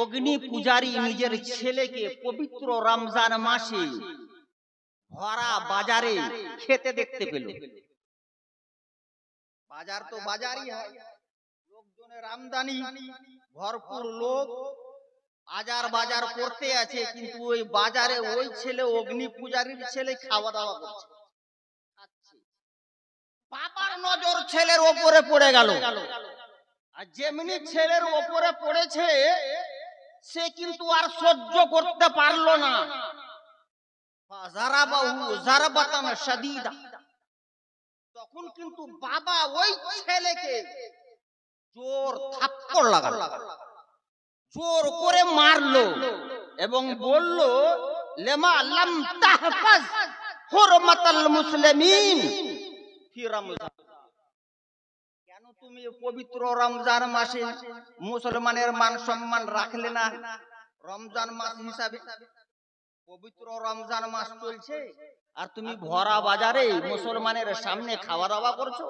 অগ্নি পূজারী নিজের ছেলেকে পবিত্র রমজান মাসে ভরা বাজারে খেতে দেখতে পেল। বাজার তো বাজারই হয়, লোকজনের আমদানি, ভরপুর লোক আজার বাজার করতে আছে, কিন্তু ওই বাজারে ওই ছেলে অগ্নি পূজারীর ছেলে খাওয়া দাওয়া করছে। বাবার নজর ছেলের ওপরে পড়ে গেল, আর যেমনি ছেলের ওপরে পড়েছে সে কিন্তু আর সহ্য করতে পারলো না। তখন কিন্তু বাবা ওই ছেলেকে জোর থাপ্পড় লাগালো, জোর করে মারলো এবং বলল, লেমা লাম তাহফাজ হুরমাতাল মুসলিমিন ফি রমজান, কেন তুমি পবিত্র রমজান মাসে মুসলমানের মান সম্মান রাখলে না? রমজান মাস হিসাবে পবিত্র রমজান মাস চলছে আর তুমি ভরা বাজারে মুসলমানের সামনে খাওয়া দাওয়া করছো,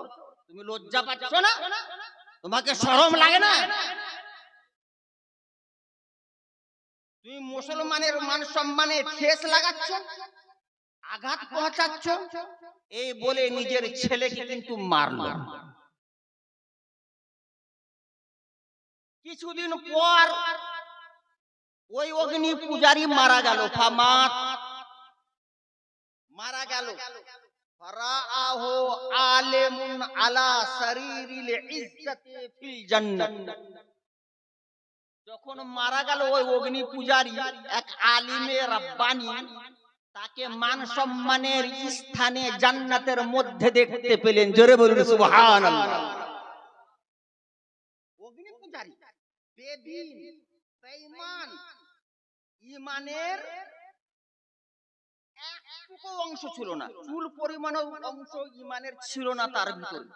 তুমি লজ্জা পাচ্ছ না? তোমাকে শরম লাগে না? তুমি মুসলমানের মান সম্মানে ঠেস লাগাচ্ছ, আঘাত পৌঁছাচ্ছ। এই বলে নিজের ছেলেকে কিন্তু মারলো। কিছুদিন পর ওই অগ্নি পূজারী মারা গেল, মারা গেল। ফারাআহু আলিমুন আলা সারিরিল ইজ্জতি ফিল জান্নাত। যখন মারা গেল ওই অগ্নি পূজারী, এক আলিমে রাব্বানি তাকে মান সম্মানের স্থানে জান্নাতের মধ্যে দেখতে পেলেন। জোরে বলুন সুবহানাল্লাহ। অগ্নি পূজারী বেদিন, বেঈমান, ঈমানের একটুকু অংশ ছিল না, চুল পরিমাণও অংশ ঈমানের ছিল না তার ভিতরে,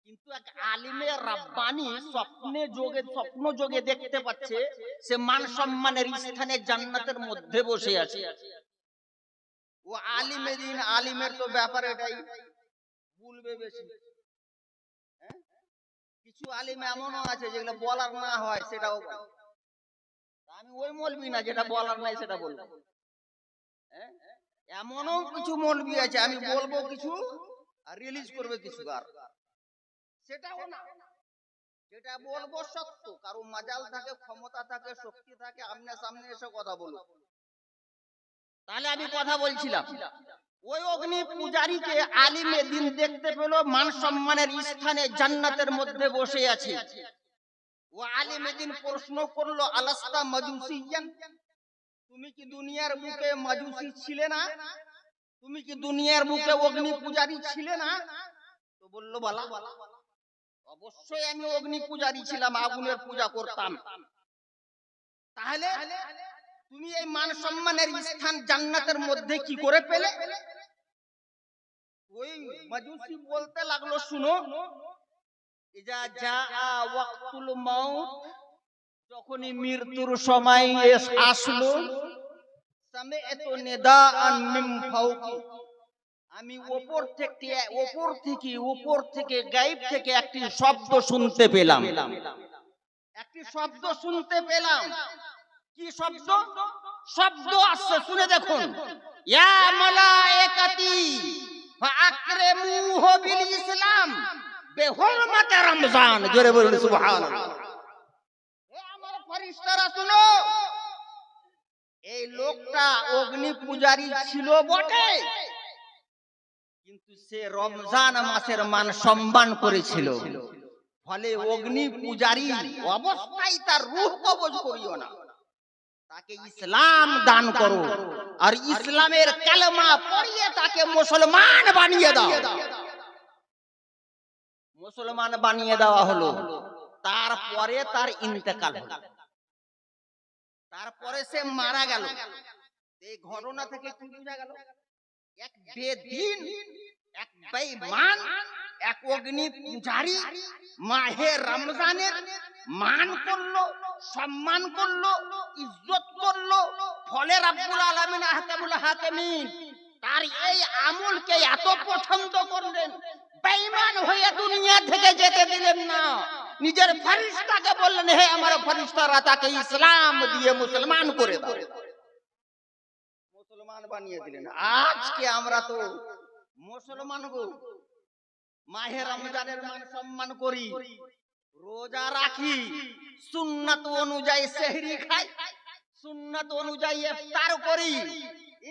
কিন্তু এক আলিমে রাব্বানি স্বপ্ন যোগে দেখতে পাচ্ছে সে মান সম্মানের স্থানে জান্নাতের মধ্যে বসে আছে। ও আলিমে দিন, আলিমের তো ব্যাপার এটাই, বলবে বেশি। কিছু আলিম এমনও আছে যেগুলো বলার না হয় সেটাও বলে। আমি ওই মৌলবি না যেটা বলার নাই সেটা বলবো। এমনও কিছু মৌলবি আছে আমি বলবো কিছু আর রিলিজ করবে কিছু, আর সেটাও না। যেটা বলবো সত্য, কারো মাজাল থাকে, ক্ষমতা থাকে, শক্তি থাকে, আমনে সামনে এসে কথা বলো। তাহলে আমি কথা বলছিলাম, ওই অগ্নি পূজারীকে আলিমে দিন দেখতে পেল মান সম্মানের স্থানে জান্নাতের মধ্যে বসে আছে। ও আলিমে দিন প্রশ্ন করলো, আলাস্তা মাজুসিয়ান, তুমি কি দুনিয়ার বুকে মাজুসি ছিলে না? তুমি কি দুনিয়ার বুকে অগ্নি পূজারী ছিলে না? তো বলল, বালা, অবশ্যই আমি অগ্নি পূজারী ছিলাম, আগুনের পূজা করতাম। তাহলে তুমি এই মান সম্মানের স্থান জান্নাতের মধ্যে কি করে পেলে? ওই মাজুসি বলতে লাগলো, শুনো, ইজা জাআ ওয়াক্তুল মাউত, যখনই মৃত্যুর সময় আসলো, সামিআতু নিদাআন মিন ফাওকি, আমি উপর থেকে গায়েব থেকে একটি শব্দ শুনতে পেলাম। একটি শব্দ শুনতে পেলাম। কি শব্দ? শব্দ আসছে, শুনে দেখুন। ইয়া মালায়েকাতি ফাআকরিমুহু বিল ইসলাম বিহুরমাতি রমজান। জোরে বলুন সুবহানাল্লাহ। হে আমার ফেরেশতারা শুনো, এই লোকটা অগ্নি পূজারী ছিল বটে, কিন্তু সে রমজান মাসের মান সম্মান করেছিল। ফলে অগ্নি পূজারী অবস্থায় তার রূহ কবজ করিও না, তাকে ইসলাম দান করো আর ইসলামের কালেমা পড়িয়ে তাকে মুসলমান বানিয়ে দাও। মুসলমান বানিয়ে দেওয়া হলো। তারপরে তার ইন্তেকাল হলো, তারপরে সে মারা গেল। এই ঘটনা থেকে কি বোঝা গেল? এক বেদিন, এক বেঈমান, এক অগ্নি পূজারী মাহে রমজানের মান করলো, সম্মান করলো, ইজ্জত করলো। ফলে রব্বুল আলামিন আহকামুল হাকিমিন তার এই আমলকে এত পছন্দ করলেন, বেঈমান হয়ে দুনিয়া থেকে যেতে দিলেন না। নিজের ফেরেশতাকে বললেন, হে আমার ফেরেশতারা, তাকে ইসলাম দিয়ে মুসলমান করে দাও। মুসলমান বানিয়ে দিলেন। আজকে আমরা তো মুসলমান গো, মাহে রমজানের মান সম্মান করি, রোজা রাখি, সুন্নাত অনুযায়ী সেহরি খাই, সুন্নাত অনুযায়ী ইফতার করি।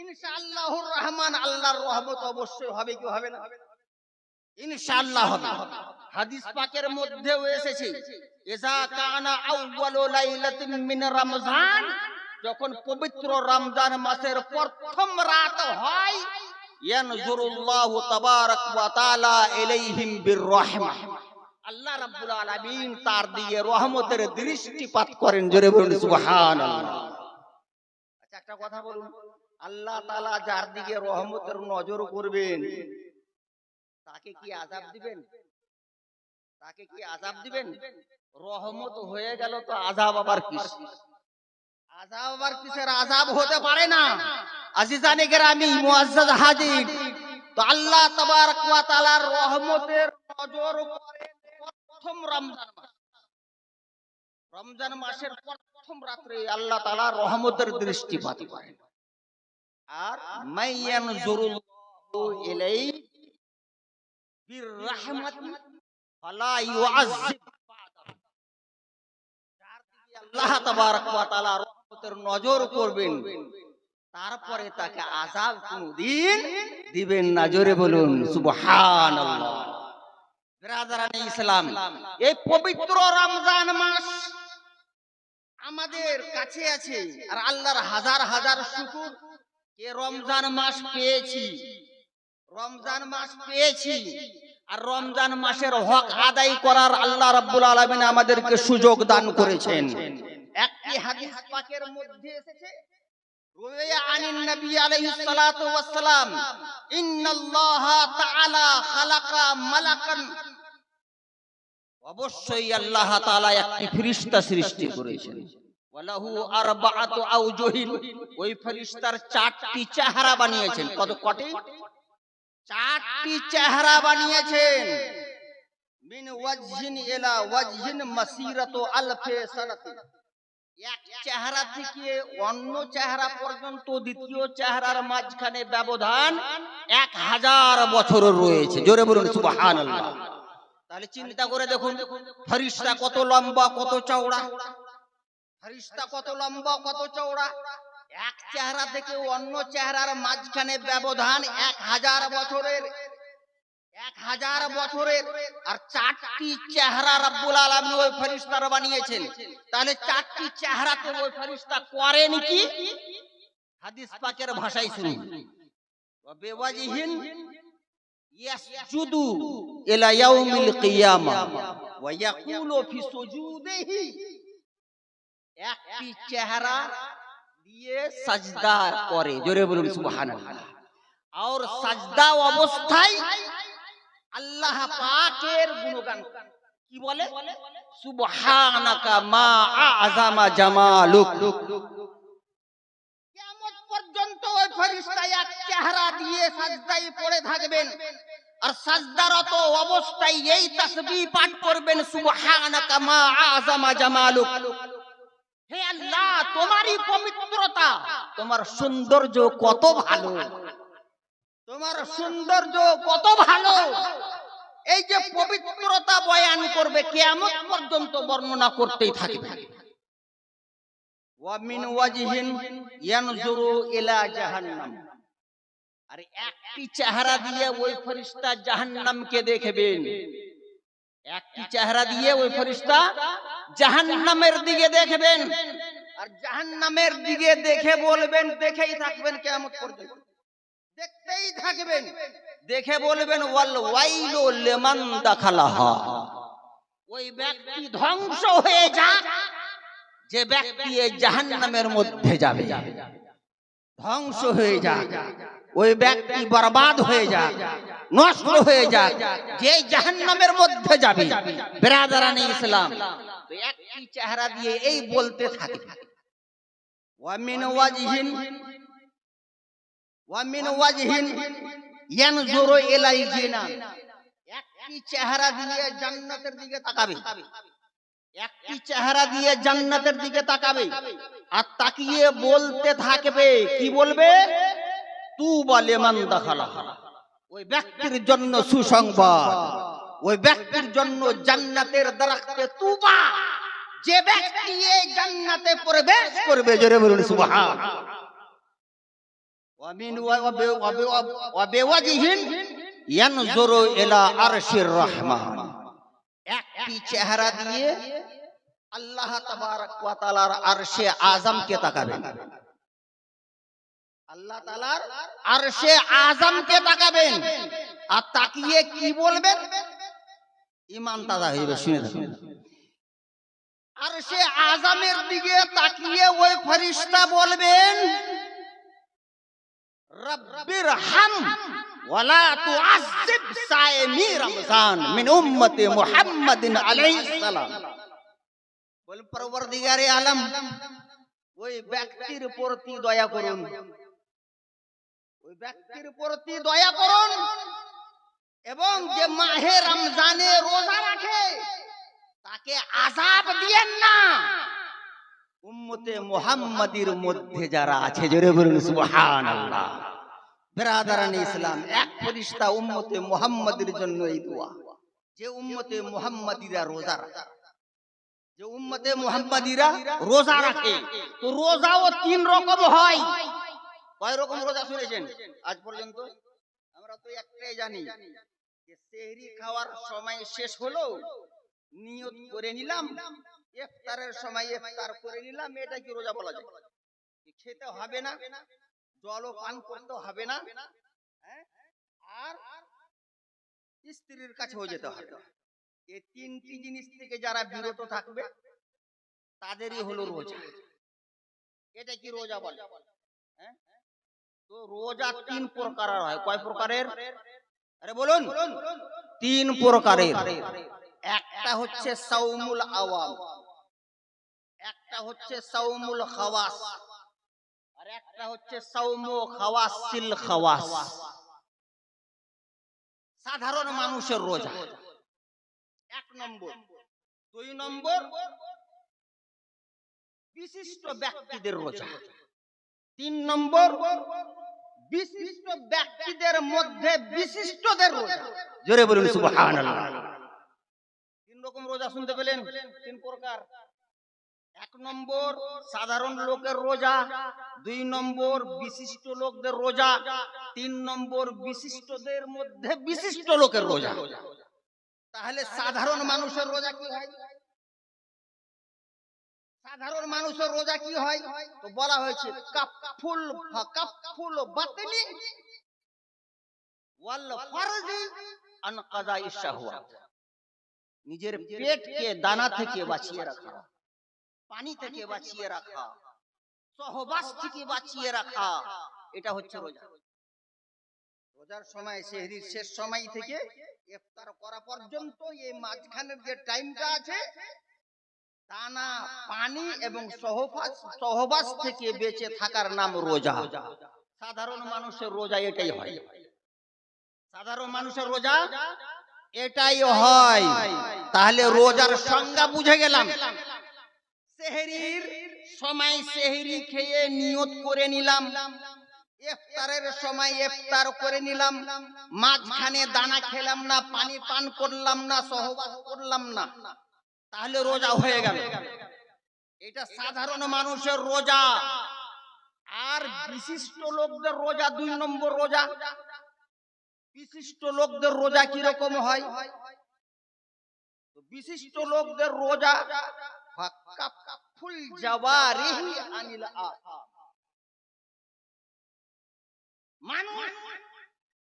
ইনশাআল্লাহুর রহমান, আল্লাহর রহমত অবশ্যই হবে, কি হবে না? ইনশাআল্লাহ হবে। হাদিস পাকের মধ্যেও এসেছে, ইজা কানা আউয়ালু লাইলাতিন মিন রমজান, যখন পবিত্র রমজান মাসের প্রথম রাত হয়, ইয়ানজুরুল্লাহু তাবারাক ওয়া তাআলা ইলাইহিম বিররাহমাহ, আল্লাহ রাব্বুল আলামিন তার দিকে রহমতের দৃষ্টিপাত করেন। জোরে বলুন সুবহানাল্লাহ। আচ্ছা, একটা কথা বলুন, আল্লাহ তাআলা যার দিকে রহমতের নজর করবেন, তাকে কি আযাব দিবেন? তাকে কি আযাব দিবেন? রহমত হয়ে গেল তো আযাব আবার কিস? আযাব আবার কিসের? আযাব হতে পারে না। আজিজানে কেরামি, মুআজ্জাজ হাজির, তো আল্লাহ তাবারক ওয়া তাআলার রহমতের নজর করেন প্রথম রমজান মাস। রমজান মাসের প্রথম রাত্রে আল্লাহ তাআলা রহমতের দৃষ্টিপাত করেন। আর মাইয়ানজুরুল্লাহু ইলাইহি বিররাহমাতি ফালা ইউআযযিব বাদাহু, যার দিকে আল্লাহ তাবারক ওয়া তাআলা রহমতের নজর করবেন, তারপরে তাকে আযাব কোনদিন দিবেন না। জোরে বলুন সুবহানাল্লাহ। বিরাদরানে ইসলাম, এই পবিত্র রমজান মাস আমাদের কাছে আছে, আর আল্লাহর হাজার হাজার শুকর যে রমজান মাস পেয়েছি, রমজান মাস পেয়েছি, আর রমজান মাসের হক আদায় করার আল্লাহ রাব্বুল আলামিন আমাদেরকে সুযোগ দান করেছেন। একটি হাদিস পাকের মধ্যে এসেছে, রুওয়া আনিন নবী আলাইহিস সালাতু ওয়াস সালাম, ইন্নাল্লাহা তাআলা খালাকা মালাকান, অবশ্যই আল্লাহ তাআলা একটি ফেরেশতা সৃষ্টি করেছেন। ওয়ালাহু আরবাআতু আওজুহিন, ওই ফেরেশতার চারটি চেহারা বানিয়েছেন। কটি? চারটি চেহারা বানিয়েছেন। মিন ওয়াজহিন ইলা ওয়াজহিন মাসিরাতু আলফি সানাতিন, এক চেহারা থেকে অন্য চেহারা পর্যন্ত দ্বিতীয় চেহারার মাঝখানে ব্যবধান 1000 বছর রয়েছে। জোরে বলুন সুবহানাল্লাহ। তাহলে চিন্তা করে দেখুন, ফেরেশতা কত লম্বা, কত চওড়া, ফেরেশতা কত লম্বা, কত চওড়া। এক চেহারা থেকে অন্য চেহারার মাঝখানে ব্যবধান 1000 বছরের, 1000 বছরের। আর চারটি চেহারা রাব্বুল আলামিন ওই ফেরেশতার বানিয়েছেন। তাহলে চারটি চেহারাতে ওই ফেরেশতা করেন কি? হাদিস পাকের ভাষায় শুনুন, ওয়া বিওয়াজহিন ইয়াসজুদু ইলা ইয়াউমিল কিয়ামা ওয়া ইয়াকুলু ফি সুজুদিহি, একটি চেহারা দিয়ে সাজদা করে। জোরে বলুন সুবহানাল্লাহ। আর সাজদা অবস্থায় আল্লাহ পাকের গুণগান কি বলে? সুবহানাকা মা আ'জামা জামালুক। কিয়ামত পর্যন্ত ওই ফেরেশতা এক চেহারা দিয়ে সাজদায় পড়ে থাকবেন, আর সাজদারত অবস্থায় এই তাসবিহ পাঠ করবেন, সুবহানাকা মা আ'জামা জামালুক। হে আল্লাহ, তোমারই পবিত্রতা, তোমার সৌন্দর্য কত ভালো, তোমার সৌন্দর্য কত ভালো। এই যে পবিত্রতা বয়ান করবে, কিয়ামত পর্যন্ত বর্ণনা করতেই থাকবে। ওয়া মিন ওয়াজহিন ইয়ানজুরু ইলা জাহান্নাম, আর একটি চেহারা দিয়ে ওই ফেরেশতা জাহান্নামকে দেখবেন। একটি চেহারা দিয়ে ওই ফেরেশতা জাহান্নামের দিকে দেখবেন, আর জাহান্নামের দিকে দেখে বলবেন, দেখেই থাকবেন কিয়ামত পর্যন্ত, দেখতেই থাকবেন। দেখে বলবেন, ওয়াল ওয়াইলু লিমান দাখালাহা, ওই ব্যক্তি ধ্বংস হয়ে যাক যে ব্যক্তি এই জাহান্নামের মধ্যে যাবে, ধ্বংস হয়ে যাক, ওই ব্যক্তি বরবাদ হয়ে যাক, নষ্ট হয়ে যাক যে জাহান্নামের মধ্যে যাবে। বিরাদরানে ইসলাম, তো একটি চেহারা দিয়ে এই বলতে থাকে, ওয়া মিন ওয়াজহিন ইয়ানজুরু ইলাল জিনান, একটি চেহারা দিয়ে জান্নাতের দিকে তাকাবে। একটি চেহারা দিয়ে জান্নাতের দিকে তাকাবে আর তাকিয়ে বলতে থাকবে, কি বলবে? তুবা লিমান দাখালাহা, ওই ব্যক্তির জন্য সুসংবাদ, ওই ব্যক্তির জন্য জান্নাতের দরখতে তুবা, যে ব্যক্তি এই জান্নাতে প্রবেশ করবে। জোরে বলুন সুবহান। ওয়া মিন ওয়া বিওয়াজহিন ইয়ানজুরু ইলা আরশির রহমান, একটি চেহারা দিয়ে আল্লাহ তাবারক ওয়া তাআলার আরশে আযমকে তাকাবেন, আল্লাহ তাআলার আরশে আযমকে তাকাবেন আর তাকিয়ে কি বলবেন? ঈমান তাজা হইবে। শুনে দেখুন, আরশে আযমের দিকে তাকিয়ে ওই ফেরেশতা বলবেন, রব্বির হাম ওয়ালা তুআযিব সাইমি রমজান মিন উম্মতি মুহাম্মাদিন আলাইহিস সালাম। বল পরওয়ারদিগারে আলম, ওই ব্যক্তির প্রতি দয়া করুন, ওই ব্যক্তির প্রতি দয়া করুন, এবং যে মাহে রমজানে রোজা রাখে তাকে আযাব দিয়েন না। উম্মতে মুহাম্মাদির মধ্যে যারা আছে, জোরে বলুন সুবহানাল্লাহ। বিরাদারানে ইসলাম, এক ফেরেশতা উম্মতে মুহাম্মাদির জন্য এই দোয়া, যে উম্মতে মুহাম্মাদিরা রোজা রাখে, যে উম্মতে মুহাম্মাদিরা রোজা রাখে। তো রোজাও তিন রকম হয়। কয় রকম রোজা শুনেছেন আজ পর্যন্ত? আমরা তো একটাই জানি, যে সেহরি খাওয়ার সময় শেষ হলো, নিয়ত করে নিলাম, ইফতারের সময় ইফতার করে নিলাম, এটা কি রোজা বলা যায়? খেতে হবে না, জলও পান করতে হবে না, আর স্ত্রীর কাছেও যেতে হবে না। এই তিনটি জিনিস থেকে যারা বিরত থাকবে তাদেরই হলো রোজা। এটা কি রোজা বলে? তো রোজা তিন প্রকারের হয়। কয় প্রকারের? আরে বলুন। তিন প্রকারের। একটা হচ্ছে সাওমুল আওয়াম, একটা হচ্ছে সাওমুল খাওয়াস, আর একটা হচ্ছে সাওমু খাওয়াসিল খাওয়াস। সাধারণ মানুষের রোজা এক নম্বর। দুই নম্বর বিশিষ্ট ব্যক্তিদের রোজা। তিন নম্বর বিশিষ্ট ব্যক্তিদের মধ্যে বিশিষ্টদের রোজা। জোরে বলুন সুবহানাল্লাহ। তিন রকম রোজা শুনতে পেলেন, তিন প্রকার। এক নম্বর সাধারণ লোকের রোজা, দুই নম্বর বিশিষ্ট লোকদের রোজা, তিন নম্বর বিশিষ্টদের মধ্যে বিশিষ্ট লোকের রোজা। তাহলে সাধারণ মানুষের রোজা কি হয়? সাধারণ মানুষের রোজা কি হয়? তো বলা হয়েছে কাফুল বাতনি ওয়াল ফারজি আন কাযাইশ শাহওয়াত, নিজের পেটকে দানা থেকে বাঁচিয়ে রাখা, পানি থেকে বাঁচিয়ে রাখা, সহবাস থেকে বাঁচিয়ে রাখা, এটা হচ্ছে রোজা। রোজার সময় সেহরির শেষ সময় থেকে ইফতার করা পর্যন্ত এই মাঝখানের যে টাইমটা আছে, দানা, পানি এবং সহবাস থেকে বেঁচে থাকার নাম রোজা। সাধারণ মানুষের রোজা এটাই হয়। সাধারণ মানুষের রোজা এটাই হয়। তাহলে রোজার সংজ্ঞা বুঝে গেলাম। সেহরির সময় সেহরি খেয়ে নিয়ত করে নিলাম, ইফতারের সময় ইফতার করে নিলাম, মাঝখানে দানা খেলাম না, পানি পান করলাম না, সহবাস করলাম না, তাহলে রোজা হয়ে গেল। এটা সাধারণ মানুষের রোজা। আর বিশিষ্ট লোকদের রোজা দুই নম্বর রোজা। বিশিষ্ট লোকদের রোজা কি রকম হয়? বিশিষ্ট লোকদের রোজা ফাকাফুল জাওয়ারিহি আনিল আসাম। মানুষ,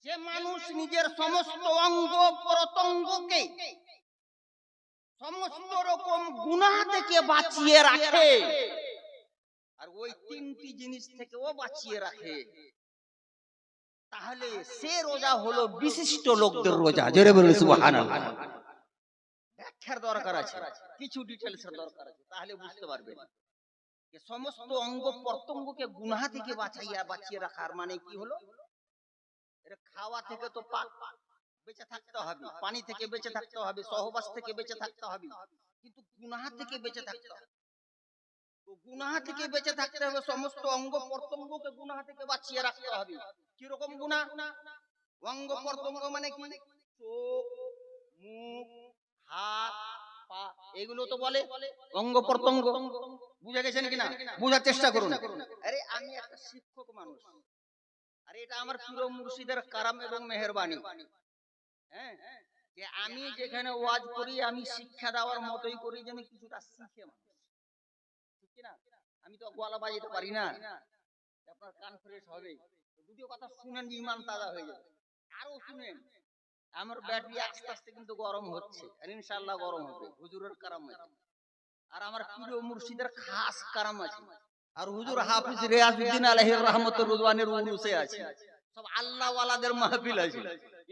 যে মানুষ নিজের সমস্ত অঙ্গ প্রত্যঙ্গকে সমস্ত রকম গুনাহ থেকে বাঁচিয়ে রাখে, আর ওই তিনটি জিনিস থেকেও বাঁচিয়ে রাখে, তাহলে সে রোজা হলো বিশিষ্ট লোকদের রোজা। জোরে বলুন সুবহানাল্লাহ। ব্যাখ্যার দরকার আছে, কিছু ডিটেইলসের দরকার আছে, তাহলে বুঝতে পারবেন যে সমস্ত অঙ্গ প্রত্যঙ্গকে গুনাহ থেকে বাঁচিয়ে রাখার মানে কি হলো। এর খাওয়া থেকে তো বেঁচে থাকতে হবে, পানি থেকে বেঁচে থাকতে হবে, সহবাস থেকে বেঁচে থাকতে হবে, কিন্তু গুনাহ থেকে বেঁচে থাকতে হবে। তো গুনাহ থেকে বেঁচে থাকতে হবে, সমস্ত অঙ্গ প্রত্যঙ্গকে গুনাহ থেকে বাঁচিয়ে রাখতে হবে। কিরকম গুনাহ? অঙ্গ প্রত্যঙ্গ মানে কি? চোখ, মুখ, হাত, পা, এগুলো তো বলে অঙ্গ প্রত্যঙ্গ। বুঝে গেছেন কিনা? বুঝার চেষ্টা করুন। আরে আমি একটা শিক্ষক মানুষ, আরে এটা আমার প্রিয় মুর্শিদের কারাম এবং মেহেরবানি। হ্যাঁ, যে আমি যেখানে ওয়াজ করি আমি শিক্ষা দেওয়ার মতোই করি, যেন কিছুটা শিখে মানুষ, ঠিক কিনা? আমি তো গলা বাজাতে পারি না, আপনার কান ফ্রেশ হবে, দুটো কথা শুনেন, ইমান তাজা হয়ে যাবে। আরো শুনেন, আমার ব্যাটারি আস্তে আস্তে কিন্তু গরম হচ্ছে, আর ইনশাআল্লাহ গরম হবে। হুজুরের কারাম আছে, আর আমার প্রিয় মুর্শিদের খাস কারাম আছে, আর হুজুর হাফিজ রিয়াজউদ্দিন আলাইহির রহমতুর রুজওয়ানের উরুসে আছে। সব আল্লাহ ওয়ালাদের মাহফিল আছে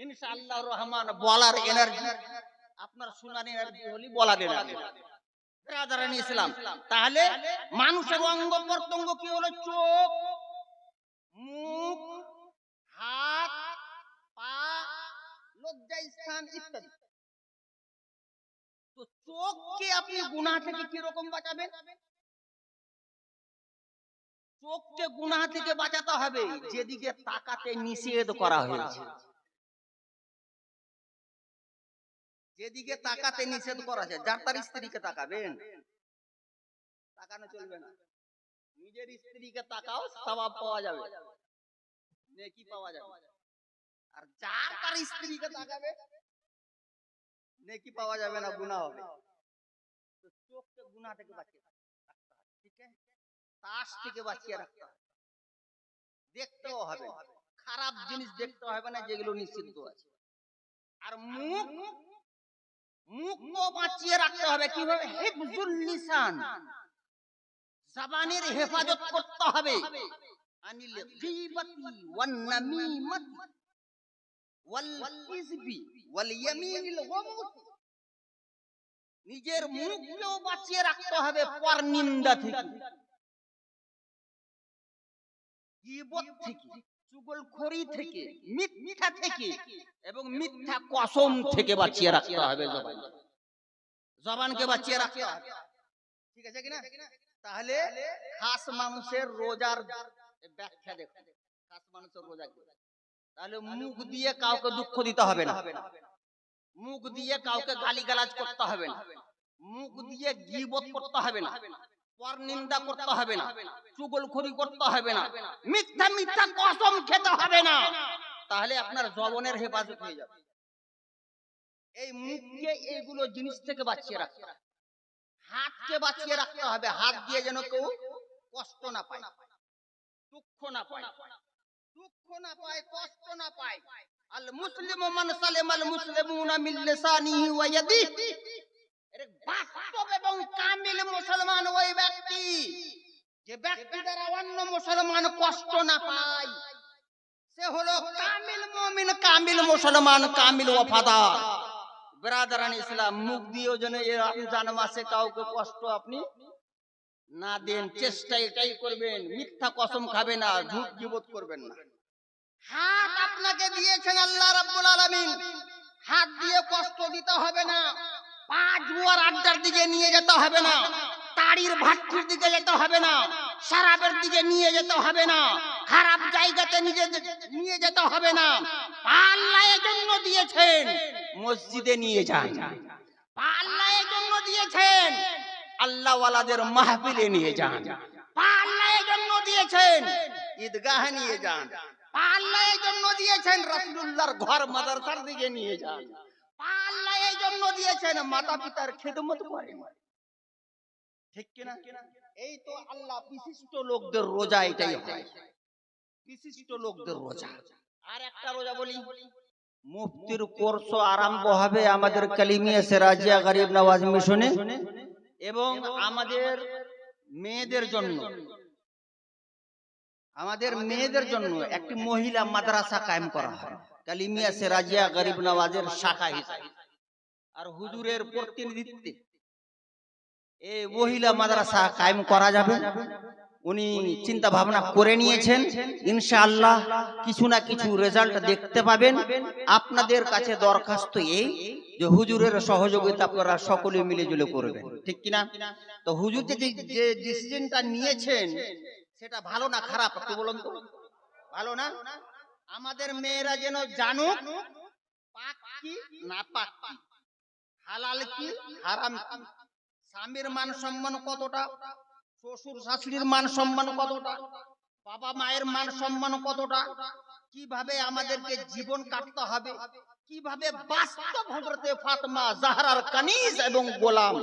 ইনশাআল্লাহ রহমান। বলার এনার্জি, আপনার শোনার এনার্জি হলি বলার এনার্জি। ব্রাদারান ইসলাম, তাহলে মানুষের অঙ্গ প্রত্যঙ্গ কি হলো? চোখ, মুখ, হাত, পা, লজ্জা স্থান ইত্যাদি। তো চোখকে আপনি গুনাহ থেকে কিরকম বাঁচাবেন? চোখকে গুনাহ থেকে বাঁচাতে হবে যেদিকে তাকাতে নিষেধ করা হয়েছে। যেদিকে তাকাতে নিষেধ করা আছে, যার তার স্ত্রীকে তাকাবেন, তাকানো চলবে না। নিজের স্ত্রীকে তাকাও, সওয়াব পাওয়া যাবে, নেকি পাওয়া যাবে। আর যার তার স্ত্রীকে তাকাবে, নেকি পাওয়া যাবে না, গুনাহ হবে। তো চোখকে গুনাহ থেকে বাঁচিয়ে রাখতে হবে, ঠিক আছে? তাস থেকে বাঁচিয়ে রাখতে হবে। দেখতেও হবে, খারাপ জিনিস দেখতে হবে না, যেগুলো নিষিদ্ধ আছে। আর মুখ, মুখও বাঁচিয়ে রাখতে হবে। কিভাবে? হিফজুল লিসান, জবানের হেফাজত করতে হবে। আনিল গীবাতি ওয়ান নামিমাতি ওয়াল কিযবি ওয়াল ইয়ামিনিল গমুস। নিজের মুখকেও বাঁচিয়ে রাখতে হবে পরনিন্দা থেকে, গীবত থেকে, চুগলখড়ি থেকে, মিথ্যা থেকে এবং মিথ্যা কসম থেকে বাঁচিয়ে রাখতে হবে। জবানকে বাঁচিয়ে রাখতে হবে, ঠিক আছে কিনা? তাহলে খাস মানুষের রোজার ব্যাখ্যা দেখুন। খাস মানুষের রোজা কি? তাহলে মুখ দিয়ে কাউকে দুঃখ দিতে হবে না, মুখ দিয়ে কাউকে গালিগালাজ করতে হবে না, মুখ দিয়ে গীবত করতে হবে না, পরনিন্দা করতে হবে না, চুগলখড়ি করতে হবে না, মিথ্যা মিথ্যা কসম খেতে হবে না। তাহলে আপনার জবানের হেফাজত হয়ে যাবে। এই মুখকে এইগুলো জিনিস থেকে বাঁচিয়ে রাখতে হবে। হাতকে বাঁচিয়ে রাখতে হবে, হাত দিয়ে যেন কেউ কষ্ট না পায়, দুঃখ না পায়, দুঃখ না পায়, কষ্ট না পায়। আল মুসলিমু মান সালিমাল মুসলিমুনা মিন লিসানিহি ওয়া ইয়াদিহি। এর বাস্তব এবং কামিল মুসলমান ওই ব্যক্তি যে ব্যক্তি দ্বারা অন্য মুসলমান কষ্ট না পায়, সে হলো কামিল মুমিন, কামিল মুসলমান, কামিল ওয়াফাদার। ব্রাদারান ইসলাম, মুখ দিয়েও যেন এই রমজান মাসে কাউকে কষ্ট আপনি না দেন, চেষ্টা এটাই করবেন। মিথ্যা কসম খাবে না, ঝুট গীবত করবেন না। হাত আপনাকে দিয়েছেন আল্লাহ রাব্বুল আলামিন, হাত দিয়ে কষ্ট দিতে হবে না, পা জুয়ার আড্ডার দিকে নিয়ে যেতে হবে না, তাড়ির ভাট্টির দিকে যেতে হবে না, শরাবের দিকে নিয়ে যেতে হবে না, খারাপ জায়গাতে নিয়ে যেতে হবে না। আল্লাহ এর জন্য দিয়েছেন মসজিদে নিয়ে যান, আল্লাহ এর জন্য দিয়েছেন আল্লাহ ওয়ালাদের মাহফিলে নিয়ে যান, আল্লাহ এর জন্য দিয়েছেন ঈদগাহে নিয়ে যান, আল্লাহ এর জন্য দিয়েছেন রাসূলুল্লাহর ঘর মাদ্রাসার দিকে নিয়ে যান, আল্লাহ এর জন্য দিয়েছেন মাতা পিতার খিদমত করেন, ঠিক কিনা? এই তো আল্লাহ বিশিষ্ট লোকদের রোজা, এটাই হয় বিশিষ্ট লোকদের রোজা। আর একটা রোজা বলি, মুফতির কোর্স আরম্ভ হবে আমাদের কালিমিয়া সিরাজিয়া গরিব নওয়াজ মিশনে, এবং আমাদের মেয়েদের জন্য একটি মহিলা মাদ্রাসা কায়েম করা হয় কালিমিয়া সিরাজিয়া গরিব নওয়াজের শাখা হিসেবে। আর হুজুরের প্রতিনিধিত্বে এই মহিলা মাদ্রাসা কায়েম করা যাবে। উনি চিন্তা ভাবনা করে নিয়েছেন। ইনশাআল্লাহ কিছু না কিছু রেজাল্ট দেখতে পাবেন। আপনাদের কাছে দরখাস্ত এই যে হুজুরের সহযোগিতা আপনারা সকলে মিলে জুলে করবেন, ঠিক কিনা? তো হুজুর যে ডিসিশনটা নিয়েছেন সেটা ভালো না খারাপ একটু বলুন তো? ভালো না? আমাদের মেয়েরা যেন জানুক পাক কি না পাক কি, হালাল কি হারাম কি, স্বামীর মান সম্মান কতটা, শ্বশুর শাশুড়ির মান সম্মান কতটা, বাবা মায়ের মান সম্মান কতটা, কিভাবে আমাদেরকে জীবন কাটতে হবে, কিভাবে বাস্তব হযরতে ফাতেমা জাহরার কানিজ এবং গোলাম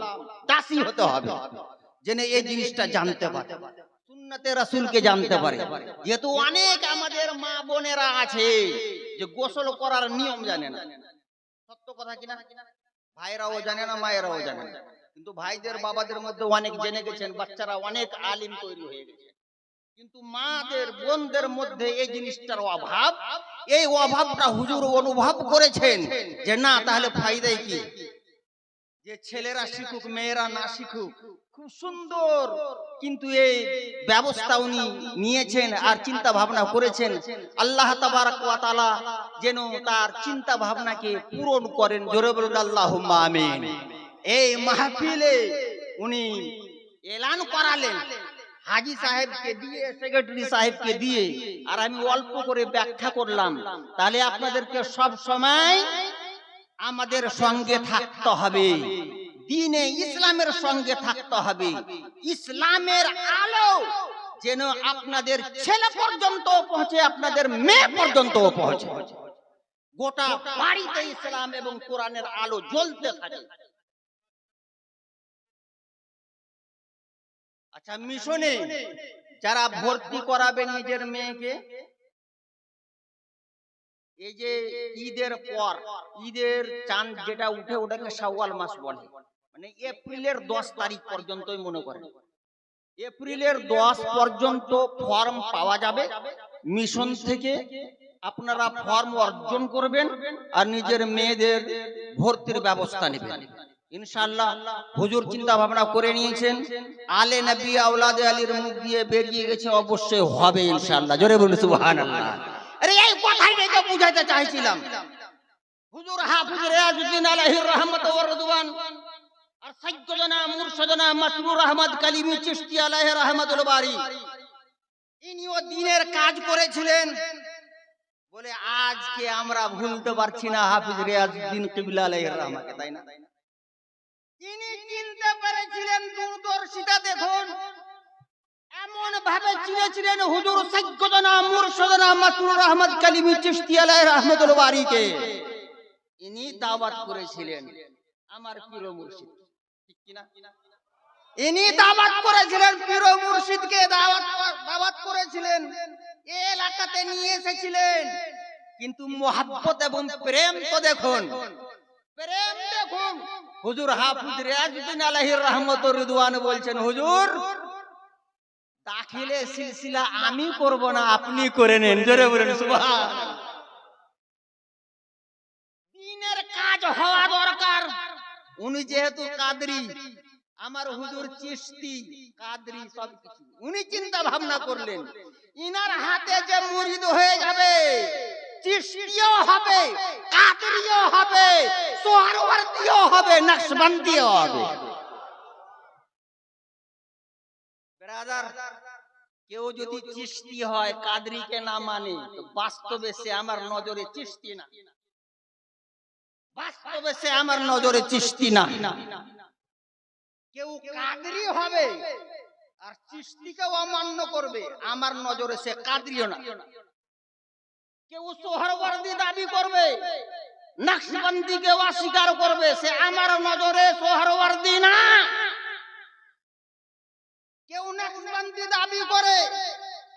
দাসী হতে হবে, যেন এই জিনিসটা জানতে পারে, সুন্নতে রাসূলকে জানতে পারে। যেহেতু অনেক আমাদের মা বোনেরা আছে যে গোসল করার নিয়ম জানে না, সত্য কথা কিনা? ভাইরাও জানে না, মায়েরাও জানে না, কিন্তু ভাইদের বাবাদের মধ্যে অনেক জেনে গেছেন, বাচ্চারা অনেক আলিম তৈরি হয়ে গেছে, কিন্তু মাদের বোনদের মধ্যে এই জিনিসটার অভাব। এই অভাবটা হুজুর অনুভব করেছেন যে না, তাহলে ফায়দাই কি, যে ছেলেরা শিখুক মেয়েরা না শিখুক। খুব সুন্দর কিন্তু এই ব্যবস্থা উনি নিয়েছেন আর চিন্তা ভাবনা করেছেন। আল্লাহ তাবারক ওয়া তাআলা যেন তার চিন্তা ভাবনাকে পূরণ করেন। জোরে বলুন আল্লাহুম্মা আমিন। এই মাহফিলে উনি এলান করালেন হাজী সাহেবকে দিয়ে, সেক্রেটারি সাহেবকে দিয়ে, আর আমি অল্প করে ব্যাখ্যা করলাম। তাহলে আপনাদেরকে সব সময় আমাদের সঙ্গে থাকতে হবে, দ্বীনে ইসলামের সঙ্গে থাকতে হবে। ইসলামের আলো যেন আপনাদের ছেলে পর্যন্ত পৌঁছে, আপনাদের মেয়ে পর্যন্ত পৌঁছে, গোটা বাড়িতে ইসলাম এবং কোরআনের আলো জ্বলতে থাকে। আচ্ছা, মিশনে যারা ভর্তি করাবেন নিজের মেয়েকে, এই যে ঈদের পর, ঈদের চাঁদ যেটা উঠে ওটাকে শাওয়াল মাস বলে, মানে এপ্রিলের 10 তারিখ পর্যন্তই মনে করেন, এপ্রিলের 10 পর্যন্ত ফর্ম পাওয়া যাবে মিশন থেকে। আপনারা ফর্ম অর্জন করবেন আর নিজের মেয়েদের ভর্তির ব্যবস্থা নেবেন ইনশাআল্লাহ। হুজুর চিন্তা ভাবনা করে নিয়েছেন, আলে নবী আওলাদে আলীর মুখ দিয়ে বেরিয়ে গেছে, অবশ্যই হবে ইনশাআল্লাহ। জোরে বলুন সুবহানাল্লাহ। আরে এই কথাই তো বুঝাইতে চাইছিলাম। হুজুর হাফিজ রিয়াজউদ্দিন আলাইহির রহমত ওয়া রিদওয়ান আর সাইয়্যিদনা মুরশিদনা মাসরুর আহমদ কালিমি চিশতি আলাইহি রহমাতুল বারী, ইনিও দ্বীনের কাজ করেছিলেন বলে আজকে আমরা ভুলতে পারছি না হাফিজ রিয়াজউদ্দিন কিবলা আলাইহির রহমত, তাই না? তিনি চিনতে পেরেছিলেন, দূরদর্শিতা দেখুন, এমন ভাবে চিনেছিলেন হুজুর সাইয়্যিদনা মুরশিদনা মাসরুর আহমদ কালিমি চিশতি আলাইহি রহমাতুল বারীকে। ইনি দাওয়াত করেছিলেন আমার পীর মুর্শিদ, ঠিক কি না? ইনি দাওয়াত করেছিলেন পীর মুর্শিদকে, দাওয়াত করেছিলেন, এই এলাকাতে নিয়ে এসেছিলেন। কিন্তু মোহাব্বত এবং প্রেম তো দেখুন, প্রেম দেখুন। হুজুর হাফিজ রিয়াজউদ্দিন আলাইহির রহমতুর রিদওয়ান বলছেন, হুজুর দাখিলে সিলসিলা আমি করব না, আপনি করে নেন। জোরে বলেন সুবহানাল্লাহ। দ্বীনের কাজ হওয়া দরকার। উনি যেহেতু কাদরি, আমার হুজুর চিশতি কাদরি সবকিছু, উনি চিন্তা ভাবনা করলেন ইনার হাতে যে মুরিদ হয়ে যাবে, চিশতিও হবে, কাদরিও হবে, সোহরাওয়ার্দিও হবে, নকশবন্দিও হবে। ব্রাদার, কেউ যদি চিশতি হয়, কাদরিকে না মানে, তো বাস্তবে সে আমার নজরে চিশতি না, বাস্তবে সে আমার নজরে চিশতি না। কেউ কাদরি হবে আর চিশতিকে অমান্য করবে, আমার নজরে সে কাদরিও না। কেউ সোহরাওয়ার্দি দাবি করবে, নকশবন্দিকে অস্বীকার করবে, সে আমার নজরে সোহরাওয়ার্দি না। কেউ নকশবন্দি দাবি করে,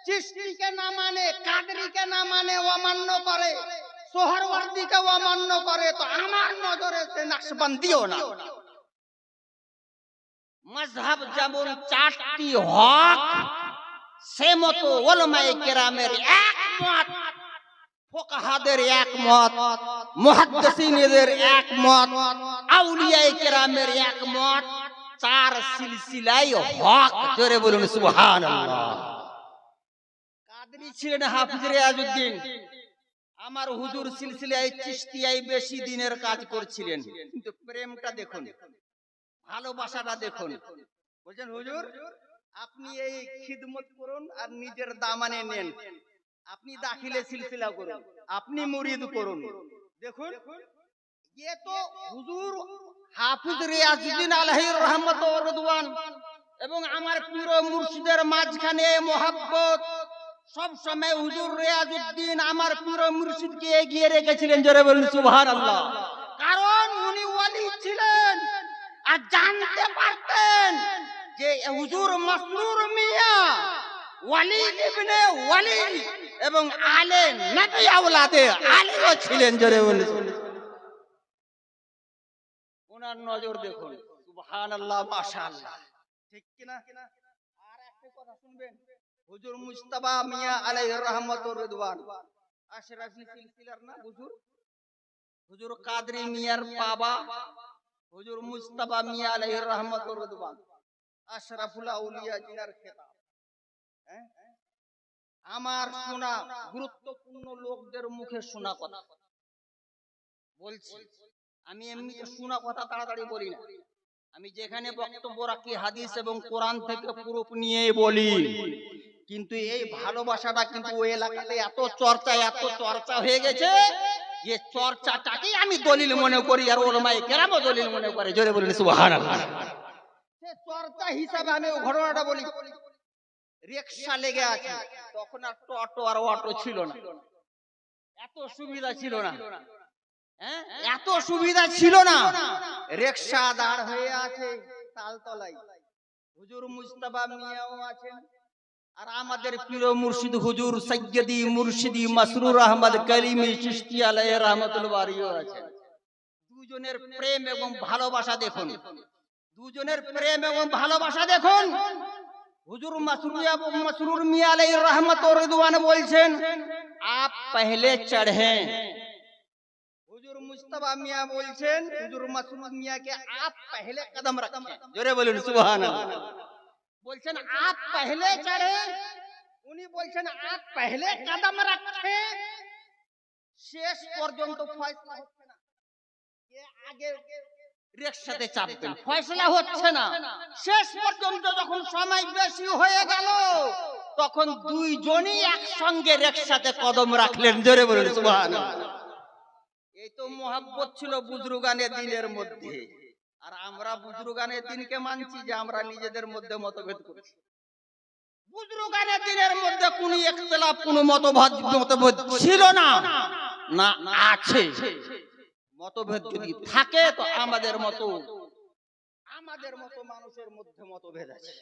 চিশতিকে না মানে, কাদরিকে না মানে, অমান্য করে, সোহরাওয়ার্দিকে অমান্য করে, তো আমার নজরে সে নকশবন্দিও না। মাযহাব যেমন চারটি হক, সে মতো উলামায়ে কেরামের একমত, ফুকাহাদের একমত, মুহাদ্দিসিনদের একমত, আউলিয়ায়ে কেরামের একমত, চার সিলসিলায় হক, জোরে বলুন সুবহানাল্লাহ। কাদরি ছিলেন হাফিজ রিয়াজউদ্দিন, আমার হুজুর সিলসিলায় চিশতিয়ায় বেশি দিনের কাজ করছিলেন। কিন্তু প্রেমটা দেখুন, ভালোবাসাটা দেখুন। বলছেন হুজুর আপনি এই খিদমত করুন আর নিজের দামানে নেন, আপনি দাখিলে সিলসিলা করুন, আপনি মুরিদ করুন। দেখুন ये तो হুজুর হাফিজ রিয়াজউদ্দিন আলাইহির রহমত ও রিদওয়ান এবং আমার পীর মুর্শিদের মাঝখানে মহব্বত সব সময় হুজুর রিয়াজউদ্দিন আমার পীর মুর্শিদকে এগিয়ে রেখেছিলেন, জোরে বলুন সুবহানাল্লাহ। কারণ উনি ওয়ালি ছিলেন আর জানতে পারতেন যে হুজুর মাসরুর মিয়া ওয়ালি ইবনে ওয়ালি এবং আলে নবী আওলাদে আলীও ছিলেন, জোরে বলুন। ওনার নজর দেখুন সুবহানাল্লাহ মাশাআল্লাহ, ঠিক কি না? আর একটা কথা শুনবেন, হুজুর মুস্তাফা মিয়া আলাইহির রহমত ও রিদওয়ান আশরাফি সিলসিলার না হুজুর, হুজুর কাদরি মিয়ার বাবা হুজুর মুস্তাফা মিয়া আলাইহির রহমত ও রিদওয়ান আশরাফুল আউলিয়া জিনার খেতাব। আমার শোনা গুরুত্বপূর্ণ লোকদের মুখে শোনা কথা বলছি, আমি এমনিতে শোনা কথা তাড়াতাড়ি বলি না। আমি যেখানে বক্তব্য রাখি হাদিস এবং কোরআন থেকে প্রুফ নিয়ে বলি। কিন্তু এই ভালোবাসাটা কিন্তু ওই এলাকাতে এত চর্চা হয়ে গেছে যে চর্চাটাকেই আমি দলিল মনে করি আর ওলামায়ে কেরামও দলিল মনে করে, জোরে বলুন সুবহানাল্লাহ। সে চর্চা হিসাবে আমি ওই ঘটনাটা বলি। রিকশা লেগে আছে, তখন আর টোটো আর অটো ছিল না, এত সুবিধা ছিল না, এত সুবিধা ছিল না। রিকশা দাঁড় হয়ে আছে তালতলায়, হুজুর মুস্তাফা মিয়াও আছেন আর আমাদের পীর মুর্শিদ হুজুর সৈয়দি মুর্শিদি মাসরুর আহমদ কালিমি চিশতি আলাইহি রহমাতুল্লাহ বারিও আছেন। দুজনের প্রেম এবং ভালোবাসা দেখুন, দুজনের প্রেম এবং ভালোবাসা দেখুন। হুজুর মাসরুর মিয়া আলাইহি রহমত ও রিদওয়ান বলছেন आप पहले चढ़े, হুজুর মুস্তাফা মিয়া বলছেন হুজুর মাসরুর মিয়াকে आप पहले कदम रखें, জোরে বলুন সুবহানাল্লাহ। বলছেন आप पहले चढ़े, উনি বলছেন आप पहले कदम रखें। শেষ পর্যন্ত ফয়সালা হচ্ছে না, কে আগে রিকশাতে চাপবেন ফয়সালা হচ্ছে না। শেষ পর্যন্ত যখন সময় বেশি হয়ে গেল তখন দুইজনই একসঙ্গে রিকশাতে কদম রাখলেন, জোরে বলুন সুবহানাল্লাহ। এই তো মোহাব্বত ছিল বুজরুগানে দ্বীনের মধ্যে। আর আমরা বুজরুগানে দ্বীনকে মানছি যে আমরা নিজেদের মধ্যে মতভেদ করছি। বুজরুগানে দ্বীনের মধ্যে কোনো ইখতিলাফ কোনো মতভেদ ছিল না, না আছে। মতভেদ যদি থাকে তো আমাদের মতো মানুষের মধ্যে মতভেদ আছে,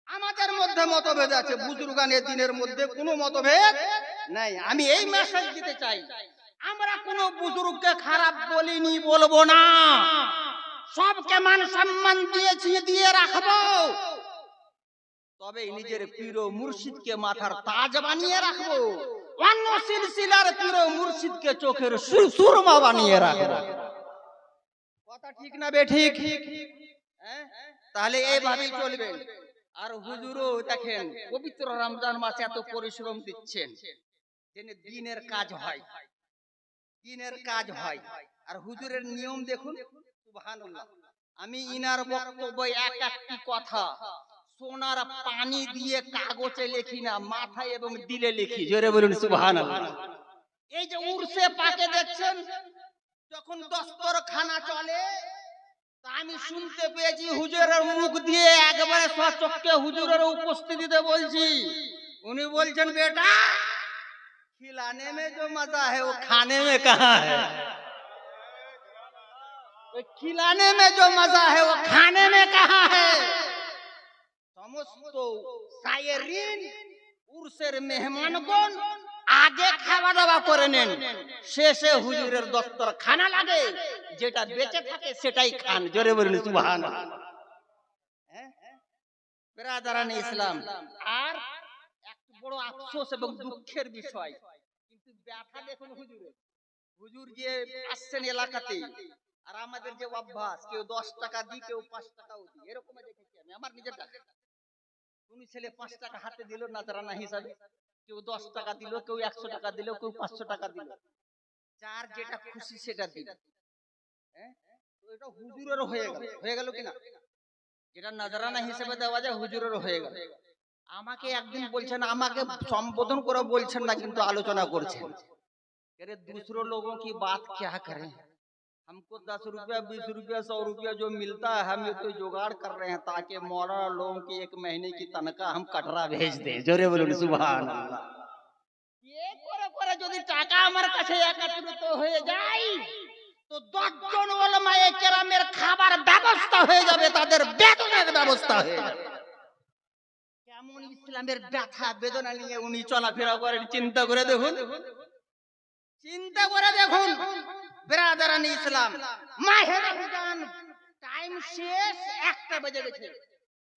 আমাদের মধ্যে মতভেদ আছে। বুজরুগানে দ্বীনের মধ্যে কোনো মতভেদ নাই। আমি এই মেসেজ দিতে চাই, আমরা কোনো বুজুর্গকে খারাপ বলিনি, বলবো না, সবকে মান সম্মান দিয়েছি, দিয়ে রাখবো। তবে নিজের পীর মুর্শিদকে মাথার তাজ বানিয়ে রাখবো, অন্য সিলসিলার পীর মুর্শিদকে চোখের সুরমা বানিয়ে রাখবো। কথা ঠিক না বেঠিক? তাহলে এইভাবেই চলবে। আর হুজুরও দেখেন পবিত্র রমজান মাসে এত পরিশ্রম দিচ্ছেন যেন দ্বীনের কাজ হয়, দ্বীনের কাজ হয়। আর হুজুরের নিয়ম দেখুন সুবহানাল্লাহ। আমি ইনার বক্তব্য এক একটি কথা সোনার পানি দিয়ে কাগজে লিখি না, মাথায় এবং দিলে লিখি, জোরে বলুন সুবহানাল্লাহ। এই যে উরসে পাকে দেখছেন যখন দস্তরখানা চলে, তা আমি শুনতে পেয়েছি হুজুরের মুখ দিয়ে একবারে সচক্ষে হুজুরের উপস্থিতিতে বলছি, উনি বলছেন বেটা खिलाने में जो मजा है वो खाने में कहाँ है, खिलाने में जो मजा है वो खाने में कहाँ है। समस्त सायरीन उर्सेर मेहमानगण आगे खावा दावा करे नेन, शेषे हुजूरेर दस्तरखाना लागे, जेटा बेঁচে থাকে সেটাই খান, জোরে বলুন সুবহানাল্লাহ। বিরাদরানে ইসলাম, আর একটা বড় আফসোস এবং দুঃখের বিষয়, কিন্তু ব্যথা দেখুন হুজুরের, হুজুর যে আসছেন এলাকাতে আর আমাদের যে অভ্যাস, কেউ 10 টাকা দিই, কেউ 5 টাকাও দিই, এরকম দেখেছি আমি আমার নিজের কাছে। তুমি ছেলে 5 টাকা হাতে দিল নাজরানা হিসাবে, কেউ 10 টাকা দিল, কেউ 100 টাকা দিল, কেউ 500 টাকা দিল, যার যেটা খুশি সেটা দিল। হ্যাঁ, তো এটা হুজুরের হয়ে গেল কিনা? যেটা নাজরানা হিসেবে দেওয়া যায় হুজুরের হয়ে গেল। আমাকে একদিন বলছেন, আমাকে সম্বোধন করে বলছেন না, কিন্তু আলোচনা করছেন, अरे दूसरों लोगों की बात क्या करें, हमको 10 रुपया 20 रुपया 100 रुपया जो मिलता है, हम ये तो जुगाड़ कर रहे हैं ताकि मौलाना लोगों की 1 महीने की तनख्वाह हम कटरा भेज दें। जोरे बोलুন সুবহান আল্লাহ। ये করে করে যদি টাকা আমার কাছে একত্রিত হয়ে যায়, তো 10 জন উলামায়ে কেরামের খাবার ব্যবস্থা হয়ে যাবে, তাদের বেতনের ব্যবস্থা হয়ে যাবে। কেমন ইসলামের ব্যথা বেদনা নিয়ে উনি চলাফেরা করেন, চিন্তা করে দেখুন, চিন্তা করে দেখুন। ব্রাদারান ইসলাম, মাহে রমজান টাইম শেষ, 1টা বেজে গেছে,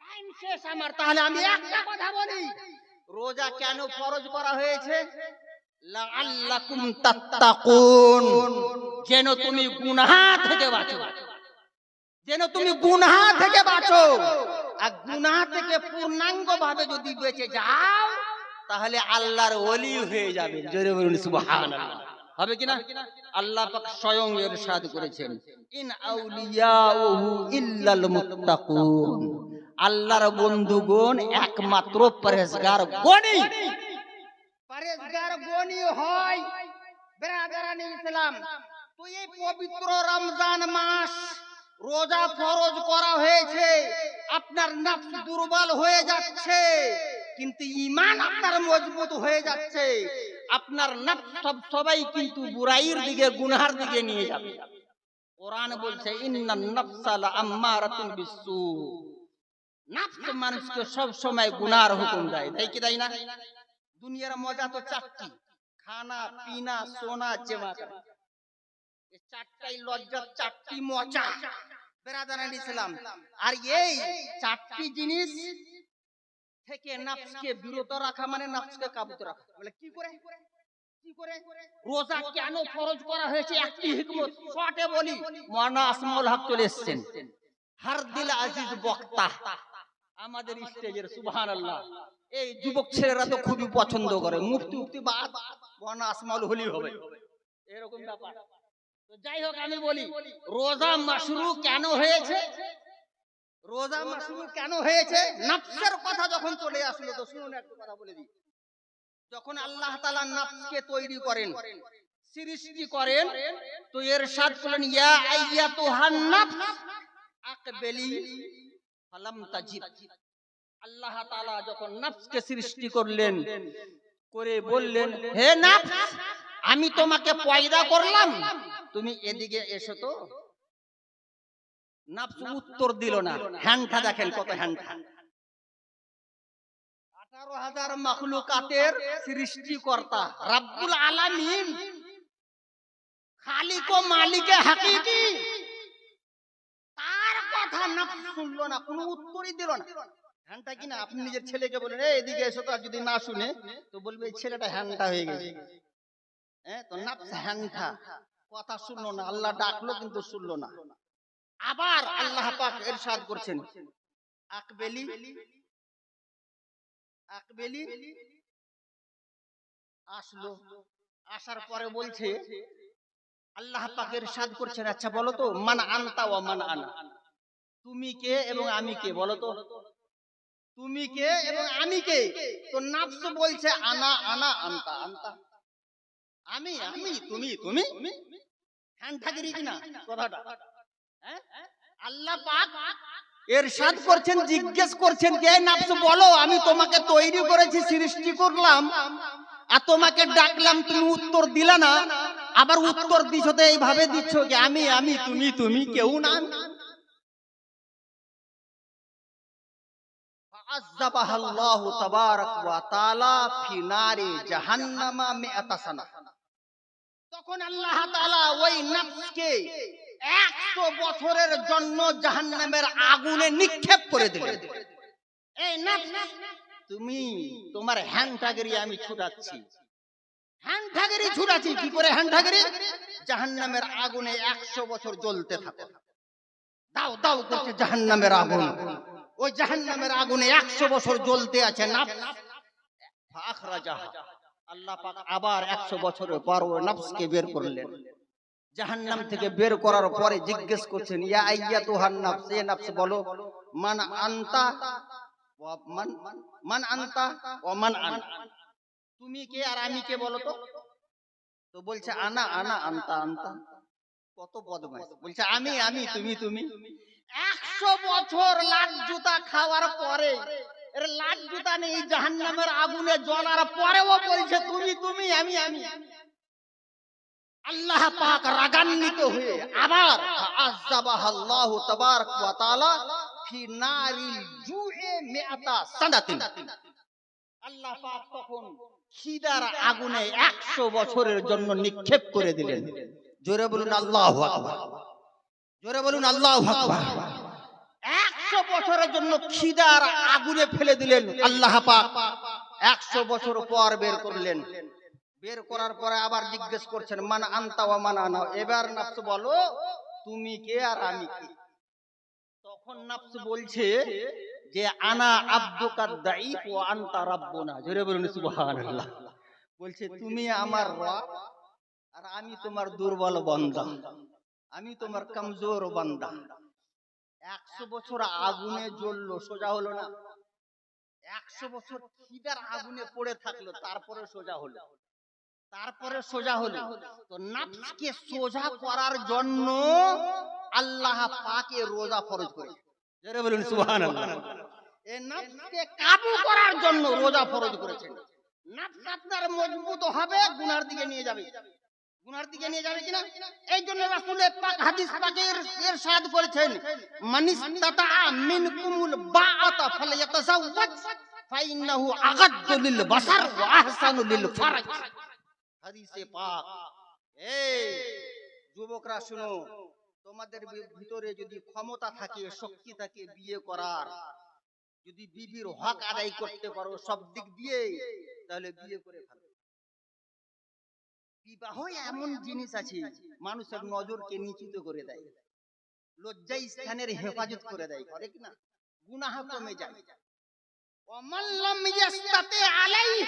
টাইম শেষ আমার। তাহলে আমি একটা কথা বলি, রোজা কেন ফরজ করা হয়েছে? লাআল্লাকুম তাত্তাকুন, যেন তুমি গুনাহ থেকে বাঁচো, যেন তুমি গুনাহ থেকে বাঁচো। আর গুনাহ থেকে পূর্ণাঙ্গ ভাবে যদি বেঁচে যাও, তাহলে আল্লাহর ওলি হয়ে যাবে। জোরে বলুন সুবহানাল্লাহ। হবে কিনা? আল্লাহ পাক স্বয়ং ইরশাদ করেছেন, ইন আউলিয়াউহু ইল্লাল মুত্তাকুন, আল্লাহর বন্ধুগণ একমাত্র পরহেজগার গণী। পরহেজগার গণী হয় ব্রাদারান ইসলাম। তো এই পবিত্র রমজান মাস রোজা ফরজ করা হয়েছে, আপনার নফস দুর্বল হয়ে যাচ্ছে, কিন্তু ঈমান আপনার মজবুত হয়ে যাচ্ছে। আপনার নফস সবাই কিন্তু বুরাইর দিকে, গুনাহের দিকে নিয়ে যাবে। কোরআন বলছে, ইন্নান নফসা লাআম্মারাতুন বিসসু, নফস মানুষকে সব সময় গুনাহর হুকুম দেয়, তাই কি তাই না? দুনিয়ার মজা তো 4টি, খানা পিনা সোনা জমা করা, এই 4টাই লজ্জা, 4টি মজা ব্রাদারান ইসলাম। আর এই 4টি জিনিস থেকে নফসকে বিরত রাখা মানে নফসকে কাবুতে রাখা। বলে কি করে? কি করে? রোজা কেন ফরজ করা হয়েছে? একটি হিকমত শর্টে বলি, মাওলানা আসমাউল হক চলে এসেছেন, হর দিল আজিজ বক্তা আমাদের স্টেজের। সুবহানাল্লাহ। এই যুবক ছেলেরা তো খুবই পছন্দ করে, মুফতি মুফতি বাদ মাওলানা আসমাউল হলি হবে, এরকম ব্যাপার। তো যাই হোক, আমি বলি রোজা মাশরু কেন হয়েছে? রোজা মাশরু কেন হয়েছে? নফসের কথা যখন চলে আসলো, তো শুনুন একটা কথা বলে দিই। যখন আল্লাহ তাআলা নফসকে তৈরি করেন, সৃষ্টি করেন, তো ইরশাদ করলেন, ইয়া আইয়াতুহান নফস আকবিলি ফালাম তাজিব। আল্লাহ তাআলা যখন নফসকে সৃষ্টি করলেন, করে বললেন, হে নফস, আমি তোমাকে পয়দা করলাম, তুমি এদিকে এসো। তো নফস উত্তর দিল না। হ্যান্ডটা দেখেন কত হ্যান্ডটা। 18,000 মাখলুকাতের সৃষ্টিকর্তা রব্বুল আলামিন, খালিক ও মালিকে হাকিকি, তার কথা নফস শুনলো না, কোনো উত্তরই দিল না। হ্যান্ডটা কিনা আপনি নিজের ছেলেকে বলেন, এই এদিকে এসো, তো যদি না শুনে তো বলবে এই ছেলেটা হ্যান্ডটা হয়ে গেছে। হ্যাঁ, তো নফস হ্যান্ডটা কথা শুনলো না, আল্লাহ ডাকলো কিন্তু শুনলো না। আবার আল্লাহ পাক ইরশাদ করছেন, আকবেলি আকবেলি, আসলো। আসার পরে বলছে, আল্লাহ পাক ইরশাদ করছেন, আচ্ছা বলো তো, মান আনতা ওয়া মান আনা, তুমি কে এবং আমি কে? বলো তো, তুমি কে এবং আমি কে? তো নফস বলছে, আনা আনা আনতা আনতা, আমি আমি, তুমি তুমি। হ্যান্ডাগিরি কিনা কথাটা? হ্যাঁ, আল্লাহ পাক ইরশাদ করছেন, জিজ্ঞেস করছেন, কে নফস বলো, আমি তোমাকে তৈরি করেছি, সৃষ্টি করলাম, আর তোমাকে ডাকলাম, তুমি উত্তর দিলা না। আবার উত্তর দিছো তো এইভাবে দিচ্ছ যে আমি আমি, তুমি তুমি, কেউ না। আযাবাহাল্লাহু তাবারাক ওয়া তাআলা ফি নারি জাহান্নামা মিআতা সানা। তখন আল্লাহ তাআলা ওই নফসকে 100 বছরের জন্য জাহান্নামের আগুনে নিক্ষেপ করে দিলেন। এই নফস, তুমি তোমার হ্যান্ডটাগিরি আমি ছুটাচ্ছি। হ্যান্ডটাগিরি ছুটাচ্ছি কি করে? হ্যান্ডটাগিরি জাহান্নামের আগুনে 100 বছর জ্বলতে থাকো। দাও দাও করছে জাহান্নামের আগুন, ওই জাহান্নামের আগুনে 100 বছর জ্বলতে আছে নাফস। ফাখরাজাহা, আল্লাহ পাক আবার 100 বছরের পর ওই নফসকে বের করলেন। জাহান্নাম থেকে বের করার পরে জিজ্ঞেস করছেন, ইয়া আইয়াতুহান নফস, এ নফস বলো, মান আনতা ওয়া মান আনতা ওয়া মান আন, তুমি কে আর আমি কে বলো তো? তো বলছে আনা আনা আনতা আনতা। কত বদমাইশ, বলছে আমি আমি তুমি তুমি। 100 বছর লাখ জুতা খাওয়ার পরে, এর লাখ জুতা নেই, জাহান্নামের আগুনে জ্বলার পরেও বলছে তুমি তুমি আমি আমি। আল্লাহ পাক রাগান্বিত হয়ে আবার আযাবাহাল্লাহু তাবারাক ওয়া তাআলা ফি নারিল জুই মিআতা সানাতিন, আল্লাহ পাক তখন খিদার আগুনে 100 বছরের জন্য নিক্ষেপ করে দিলেন। জোরে বলুন আল্লাহু আকবার, জোরে বলুন আল্লাহু আকবার। 100 বছরের জন্য খিদার আগুনে ফেলে দিলেন আল্লাহ পাক। 100 বছর পর বের করলেন। বের করার পরে আবার জিজ্ঞেস করছেন, মান আনতা ওয়া মান আনা, এবার নফস বলো তুমি কে আর আমি কে? তখন নফস বলছে যে আনা আব্দুকা দাঈফ ওয়া আনতা রাব্বুনা। জোরে বলুন সুবহানাল্লাহ। বলছে তুমি আমার রব আর আমি তোমার দুর্বল বান্দা, আমি তোমার কমজোর বান্দা। 100 বছর আগুনে জ্বললো, সোজা হলো না। 100 বছর খিদার আগুনে পড়ে থাকলো, তারপরে সোজা হলো, তারপরে সোজা হলো। তো নফসকে সোজা করার জন্য আল্লাহ পাকে রোজা ফরজ করেছে। জোরে বলুন সুবহানাল্লাহ। এই নফসকে কাবু করার জন্য রোজা ফরজ করেছেন। নফস আপনার মজবুত হবে, গুনার দিকে নিয়ে যাবে, গুনার দিকে নিয়ে যাবে কিনা। এই জন্য রাসূল পাক হাদিস পাকে ইরশাদ করেছেন, মানিস্তাতা মিনকুমুল বাআতা ফালইয়াতাযাওয়াজ ফাইন্নাহু আগাদ্দু লিল বাসার ওয়া আহসানু লিল ফারাজ। হাদিসে পাক। এই যুবকরা শুনো, তোমাদের ভিতরে যদি ক্ষমতা থাকে, শক্তি থাকে বিয়ে করার, যদি বিবির হক আদায় করতে পারো সব দিক দিয়ে, তাহলে বিয়ে করে ফেলো। বিবাহ এমন জিনিস আছে মানুষের নজরকে নিচুতে করে দেয়, লজ্জা স্থানের হেফাজত করে দেয়, করে কিনা, গুনাহ কমে যায়। ওয়ামান লাম ইয়াস্তাতি আলাইহি,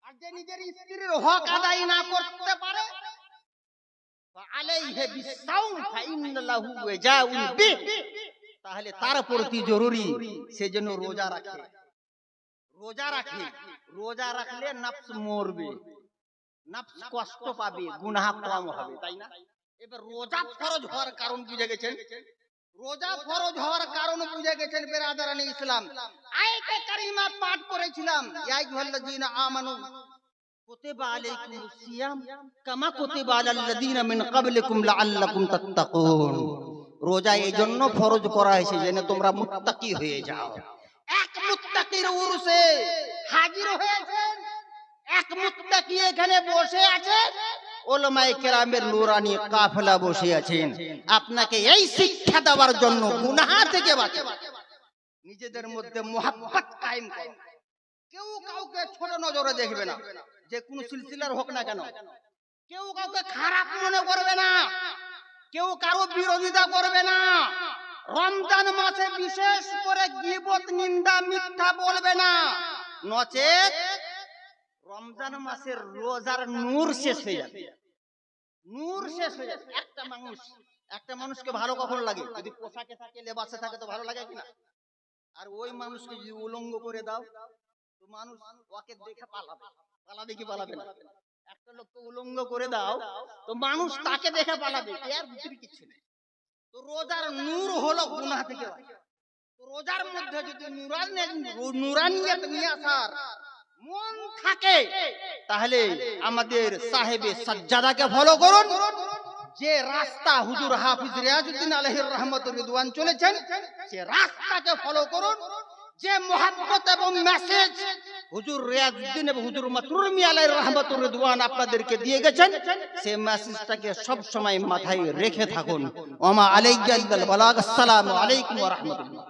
আর যে নিজের স্ত্রীর হক আদায় না করতে পারে, ফাআলাইহি বিসাওম ফাইন্না লাহু ওয়াজাউন বিহ, তাহলে তার প্রতি জরুরি সে যেন রোজা রাখে। রোজা রাখে, রোজা রাখলে নফস মরবে, নফস কষ্ট পাবে, গুনাহ কম হবে, তাই না? এবার রোজা ফরজ হওয়ার কারণ বুঝে গেছেন, রোজা ফরজ হওয়ার কারণ বুঝে গেছেন বেরাদারানে ইসলাম। আয়াতে কারিমা পাঠ করেছিলাম, ইয়া আইয়ুহাল্লাযীনা আমানু কুতিবা আলাইকুমুস সিয়াম কামা কুতিবা আলাল লাযীনা মিন ক্বাবলিকুম লাআল্লাকুম তাত্তাকুন। রোজা এই জন্য ফরজ করা হয়েছে যেন তোমরা মুত্তাকি হয়ে যাও। এক মুত্তাকির উরসে হাজির হয়েছেন, এক মুত্তাকি এখানে বসে আছে, উলামায়ে কেরামের নূরানি কাফেলা বসে আছেন আপনাকে এই শিক্ষা দেওয়ার জন্য গুনাহ থেকে বাঁচাও। নিজেদের মধ্যে মুহাব্বত কায়েম করো, কেউ কাউকে ছোট নজরে দেখবে না, যে কোন সিলসিলার হোক না কেন, কেউ কাউকে খারাপ মনে করবে না, কেউ কারো বিরোধিতা করবে না। রমজান মাসে বিশেষ করে গীবত, নিন্দা, মিথ্যা বলবে না, নচেত রমজান মাসের রোজার নূর শেষ হয়ে যাবে, নূর শেষ হয়ে যাবে। একটা মানুষকে ভালো কখন লাগে? যদি পোশাকে থাকে, লেবাসে থাকে তো ভালো লাগে কিনা? আর ওই মানুষকে যদি উলঙ্গ করে দাও তো মানুষ ওকে দেখে পালাবে, পালাবে কি পালাবে না? একটা লোককে উলঙ্গ করে দাও তো মানুষ তাকে দেখে পালাবে, এর ভিতরে কিছু নেই। তো রোজার নূর হলো গুনাহ থেকে বাঁচা। তো রোজার মধ্যে যদি নূরানিয়ত নিয়ে আসার মন থাকে, তাহলে আমাদের সাহেবে সাজ্জাদাকে ফলো করুন। যে রাস্তা হুজুর হাফিজ রিয়াজউদ্দিন আলাইহির রহমাতুর রিদওয়ান চলেছেন, সে রাস্তাকে ফলো করুন। যে মুহাব্বত এবং মেসেজ হুজুর রিয়াজউদ্দিন এবং হুজুর মাসরুর মিয়া আলাইহির রহমাতুর রিদওয়ান আপনাদেরকে দিয়ে গেছেন, সেই মেসেজটাকে সব সময় মাথায় রেখে থাকুন। ওয়া মা আলাইকা ইল্লাল বালাগ। আসসালামু আলাইকুম ওয়া রাহমাতুল্লাহ।